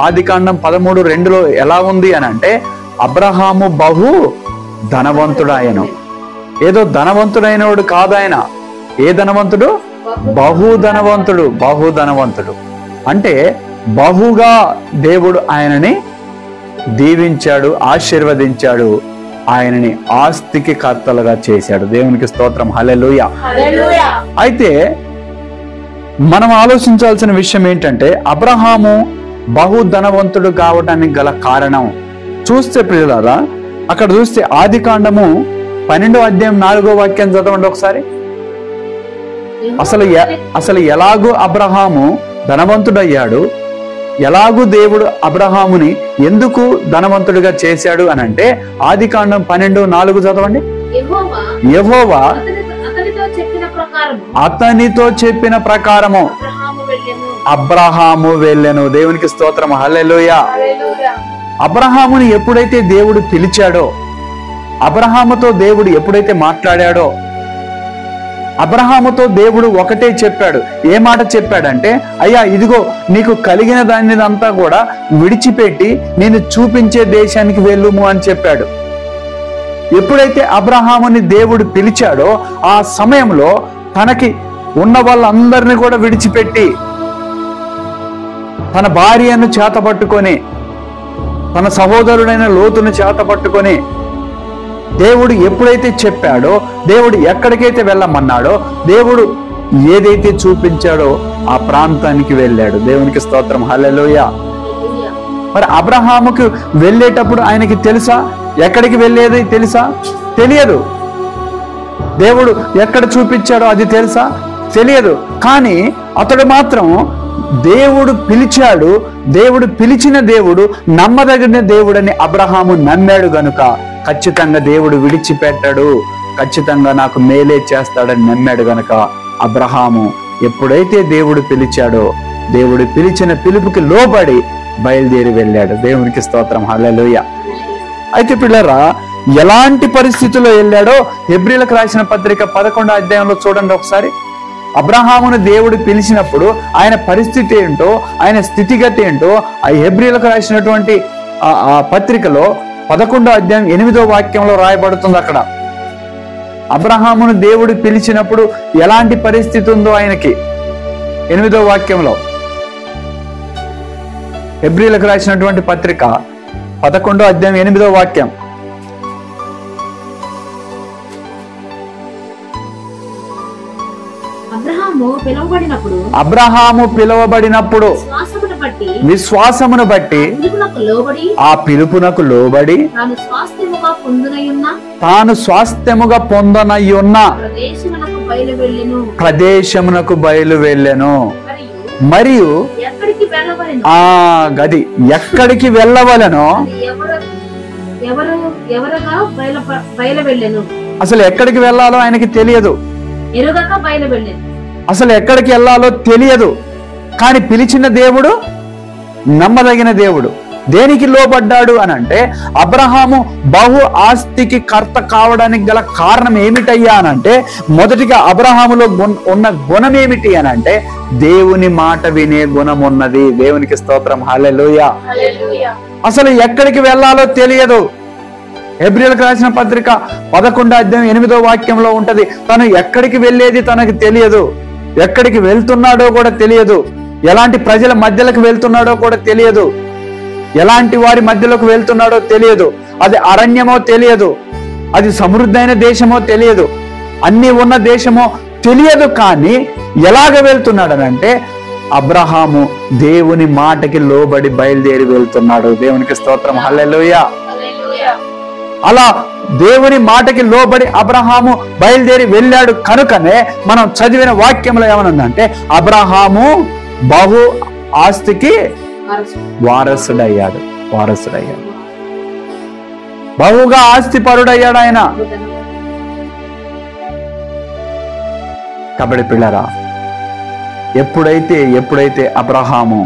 ఆదికాండం 13:2 ఎలా ఉంది అని అంటే, అబ్రహాము బహు ధనవంతుడాయను. ఏదో ధనవంతుడైనవాడు కాదు ఆయన. ఏ ధనవంతుడు? బహుధనవంతుడు. బహుధనవంతుడు అంటే బహుగా దేవుడు ఆయనని దీవించాడు, ఆశీర్వదించాడు, ఆయనని ఆస్తికి కర్తలుగా చేశాడు. దేవునికి స్తోత్రం, హల్లెలూయా. అయితే మనం ఆలోచించాల్సిన విషయం ఏంటంటే, అబ్రహాము బహుధనవంతుడు కావడానికి గల కారణం చూస్తే ప్రియులారా, అక్కడ చూస్తే ఆదికాండము 12:4 చదవండి ఒకసారి. అసలు ఎలాగూ అబ్రహాము ధనవంతుడయ్యాడు, ఎలాగూ దేవుడు అబ్రహాముని ఎందుకు ధనవంతుడిగా చేశాడు అని అంటే, ఆదికాండం 12:4 చదవండి. యెహోవా అతనితో చెప్పిన ప్రకారము అబ్రహాము వెళ్ళెను. దేవునికి స్తోత్రం, హల్లెలూయా. అబ్రహాముని ఎప్పుడైతే దేవుడు పిలిచాడో, అబ్రహాముతో దేవుడు ఎప్పుడైతే మాట్లాడాడో, అబ్రహాముతో దేవుడు ఒకటే చెప్పాడు. ఏ మాట చెప్పాడంటే, అయ్యా ఇదిగో నీకు కలిగిన దానిదంతా కూడా విడిచిపెట్టి నేను చూపించే దేశానికి వెళ్ళుము అని చెప్పాడు. ఎప్పుడైతే అబ్రహాముని దేవుడు పిలిచాడో ఆ సమయంలో తనకి ఉన్న వాళ్ళందరినీ కూడా విడిచిపెట్టి, తన భార్యను చేతపట్టుకొని, తన సహోదరుడైన లోతును చేతపట్టుకొని, దేవుడు ఎప్పుడైతే చెప్పాడో, దేవుడు ఎక్కడికైతే వెళ్ళమన్నాడో, దేవుడు ఏదైతే చూపించాడో ఆ ప్రాంతానికి వెళ్ళాడు. దేవునికి స్తోత్రం, హల్లెలూయా. మరి అబ్రహాముకు వెళ్ళేటప్పుడు ఆయనకి తెలుసా ఎక్కడికి వెళ్ళేది? తెలుసా? తెలియదు. దేవుడు ఎక్కడ చూపించాడో అది తెలుసా? తెలియదు. కానీ అతడు మాత్రం దేవుడు పిలిచాడు, దేవుడు పిలిచిన దేవుడు నమ్మదగిన దేవుడని అబ్రహాము నమ్మాడు గనుక ఖచ్చితంగా దేవుడు విడిచిపెట్టాడు, ఖచ్చితంగా నాకు మేలే చేస్తాడని నమ్మాడు గనుక అబ్రహాము ఎప్పుడైతే దేవుడు పిలిచాడో, దేవుడు పిలిచిన పిలుపుకి లోబడి బయలుదేరి వెళ్ళాడు. దేవునికి స్తోత్రం, హల్లెలూయా. అయితే పిల్లరా, ఎలాంటి పరిస్థితుల్లో వెళ్ళాడో హెబ్రీలకు రాసిన పత్రిక 11వ అధ్యాయంలో చూడండి ఒకసారి. అబ్రహామును దేవుడు పిలిచినప్పుడు ఆయన పరిస్థితి ఏంటో, ఆయన స్థితిగతి ఏంటో ఆ హెబ్రీలకు రాసినటువంటి ఆ పత్రికలో 11వ అధ్యాయం 8వ వాక్యంలో రాయబడుతుంది. అక్కడ అబ్రహామును దేవుడు పిలిచినప్పుడు ఎలాంటి పరిస్థితి ఉందో ఆయనకి 8వ వాక్యంలో, హెబ్రీలకు రాసినటువంటి పత్రిక 11వ అధ్యాయం 8వ వాక్యం. అబ్రహాము పిలువబడినప్పుడు విశ్వాసమును బట్టి ఆ పిలుపునకు లోబడి తాను స్వాస్థ్యముగా పొందనయ్యున్న ప్రదేశమునకు బయలు వెళ్ళెను. మరియు ఆ గది ఎక్కడికి వెళ్ళవలెనో, అసలు ఎక్కడికి వెళ్ళాలో ఆయనకి తెలియదు, అసలు ఎక్కడికి వెళ్ళాలో తెలియదు. కానీ పిలిచిన దేవుడు నమ్మదగిన దేవుడు. దేనికి లోబడ్డాడు అని అంటే, అబ్రహాము బహు ఆస్తికి కర్త కావడానికి గల కారణం ఏమిటయ్యా అనంటే, మొదటిగా అబ్రహాములో ఉన్న గుణం ఏమిటి అని అంటే, దేవుని మాట వినే గుణం ఉన్నది. దేవునికి స్తోత్రం, హల్లెలూయా. అసలు ఎక్కడికి వెళ్ళాలో తెలియదు. హెబ్రీలకు రాసిన పత్రిక 11వ అధ్యాయం 8వ వాక్యంలో ఉంటది. తను ఎక్కడికి వెళ్ళేది తనకు తెలియదు, ఎక్కడికి వెళ్తున్నాడో కూడా తెలియదు, ఎలాంటి ప్రజల మధ్యలోకి వెళ్తున్నాడో కూడా తెలియదు, ఎలాంటి వారి మధ్యలోకి వెళ్తున్నాడో తెలియదు, అది అరణ్యమో తెలియదు, అది సమృద్ధైన దేశమో తెలియదు, అన్ని ఉన్న దేశమో తెలియదు. కానీ ఎలాగ వెళ్తున్నాడనంటే, అబ్రహాము దేవుని మాటకి లోబడి బయలుదేరి వెళ్తున్నాడు. దేవునికి స్తోత్రం, హల్లెలూయా. అలా దేవుని మాటకి లోబడి అబ్రహాము బయలుదేరి వెళ్ళాడు కనుకనే మనం చదివిన వాక్యంలో ఏమనుందంటే, అబ్రహాము బహు ఆస్తికి వారసుడయ్యాడు. బహుగా ఆస్తి పరుడయ్యాడు ఆయన. కాబట్టి పిల్లరా, ఎప్పుడైతే అబ్రహాము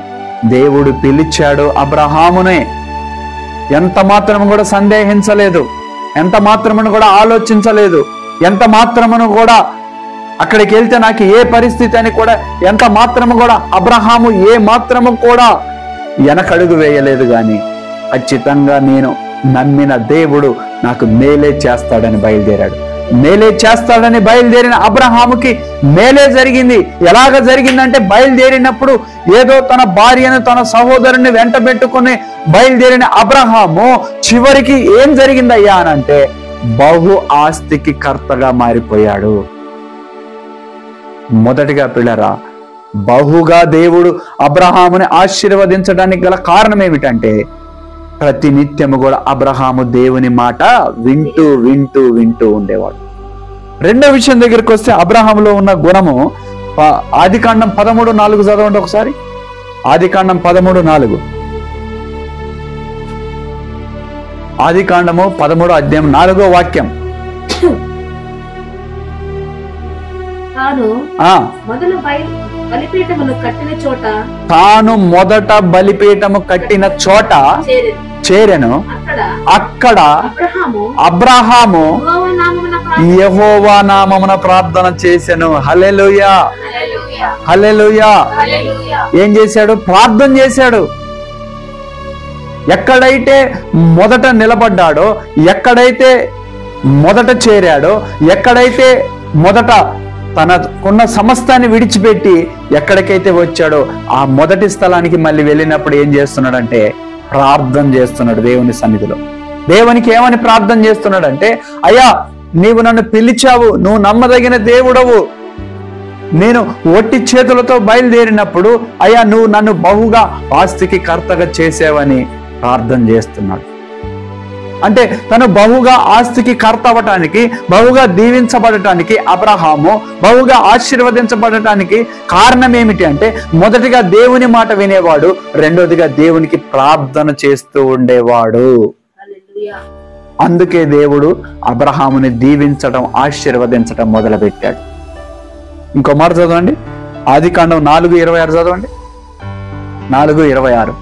దేవుడు పిలిచాడో అబ్రహామునే ఎంత మాత్రము కూడా సందేహించలేదు, ఎంత మాత్రమును కూడా ఆలోచించలేదు, ఎంత మాత్రమును కూడా అక్కడికి వెళ్తే నాకు ఏ పరిస్థితి అని కూడా ఎంత మాత్రము కూడా అబ్రహాము ఏ మాత్రము కూడా వెనకడుగు వేయలేదు, కానీ ఖచ్చితంగా నేను నమ్మిన దేవుడు నాకు మేలే చేస్తాడని బయలుదేరాడు. మేలే చేస్తాడని బయలుదేరిన అబ్రహాముకి మేలే జరిగింది. ఎలాగ జరిగిందంటే, బయలుదేరినప్పుడు ఏదో తన భార్యను తన సహోదరుని వెంట పెట్టుకుని బయలుదేరిన అబ్రహాము చివరికి ఏం జరిగిందయ్యా అనంటే బహు ఆస్తికి కర్తగా మారిపోయాడు. మొదటిగా పిల్లరా, బహుగా దేవుడు అబ్రహాముని ఆశీర్వదించడానికి గల కారణం ఏమిటంటే, ప్రతి నిత్యము కూడా అబ్రహాము దేవుని మాట వింటూ వింటూ వింటూ ఉండేవాడు. రెండో విషయం దగ్గరికి వస్తే, అబ్రహాములో ఉన్న గుణము ఆదికాండం 13:4 చదవండి ఒకసారి. ఆదికాండం 13:4. ఆదికాండము 13:4 తాను మొదట బలిపీఠము కట్టిన చోట చేరెను. అక్కడ అబ్రహాము యెహోవా నామమున ప్రార్థన చేసెను. హల్లెలూయా, హల్లెలూయా. ఏం చేశాడు? ప్రార్థన చేశాడు. ఎక్కడైతే మొదట నిలబడ్డాడో, ఎక్కడైతే మొదట చేరాడో, ఎక్కడైతే మొదట తనకున్న సమస్తాన్ని విడిచిపెట్టి ఎక్కడికైతే వచ్చాడో ఆ మొదటి స్థలానికి మళ్ళీ వెళ్ళినప్పుడు ఏం చేస్తున్నాడంటే ప్రార్థన చేస్తున్నాడు దేవుని సన్నిధిలో. దేవునికి ఏమని ప్రార్థన చేస్తున్నాడంటే, అయ్యా నీవు నన్ను పిలిచావు, నువ్వు నమ్మదగిన దేవుడవు, నేను ఒట్టి చేతులతో బయలుదేరినప్పుడు అయ్యా నువ్వు నన్ను బహుగా ఆస్తికి కర్తగా చేసావని ప్రార్థన చేస్తున్నాడు. అంటే తను బహుగా ఆస్తికి కర్త అవ్వటానికి, బహుగా దీవించబడటానికి, అబ్రహాము బహుగా ఆశీర్వదించబడటానికి కారణం ఏమిటి అంటే, మొదటిగా దేవుని మాట వినేవాడు, రెండోదిగా దేవునికి ప్రార్థన చేస్తూ ఉండేవాడు. అందుకే దేవుడు అబ్రహాముని దీవించడం, ఆశీర్వదించడం మొదలుపెట్టాడు. ఇంకో మాట చదవండి, ఆదికాండం 4:26 చదవండి. 4:26.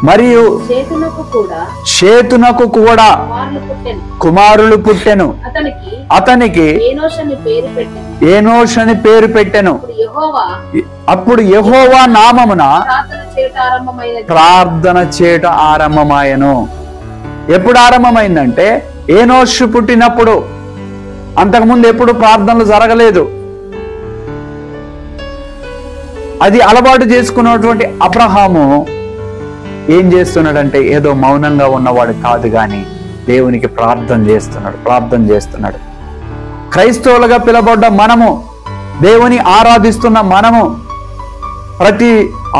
మరియు షేతునకు కూడా కుమారులు పుట్టెను, అతనికి ఏనోష్ అని పేరు పెట్టెను. అప్పుడు యెహోవా నామమున ప్రార్థన చేయట ఆరంభమాయెను. ఎప్పుడు ఆరంభమైందంటే ఏనోషు పుట్టినప్పుడు. అంతకుముందు ఎప్పుడు ప్రార్థనలు జరగలేదు. అది అలవాటు చేసుకున్నటువంటి అబ్రహాము ఏం చేస్తున్నాడంటే, ఏదో మౌనంగా ఉన్నవాడు కాదు, కానీ దేవునికి ప్రార్థన చేస్తున్నాడు. క్రైస్తవులుగా పిలబడ్డ మనము, దేవుని ఆరాధిస్తున్న మనము, ప్రతి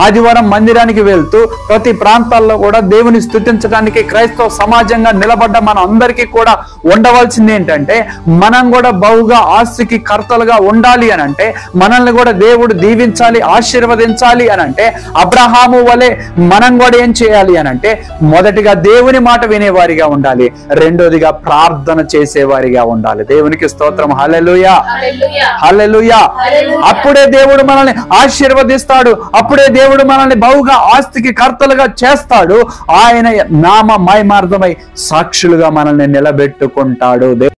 ఆదివారం మందిరానికి వెళ్తూ ప్రతి ప్రాంతాల్లో కూడా దేవుని స్తుతించడానికి క్రైస్తవ సమాజంగా నిలబడ్డ మన అందరికీ కూడా ఉండవలసింది ఏంటంటే, మనం కూడా బహుగా ఆస్తికి కర్తలుగా ఉండాలి అని అంటే, మనల్ని కూడా దేవుడు దీవించాలి, ఆశీర్వదించాలి అని అంటే, అబ్రహాము వలె మనం కూడా ఏం చేయాలి అని అంటే, మొదటిగా దేవుని మాట వినేవారిగా ఉండాలి, రెండోదిగా ప్రార్థన చేసేవారిగా ఉండాలి. దేవునికి స్తోత్రం. హల్లెలూయా, హల్లెలూయా. అప్పుడే దేవుడు మనల్ని ఆశీర్వదిస్తాడు, అప్పుడే దేవుడు మనల్ని బహుగా ఆస్తికి కర్తలుగా చేస్తాడు. ఆయన నామ మహిమార్థమై సాక్షులుగా మనల్ని నిలబెట్టుకుంటాడు.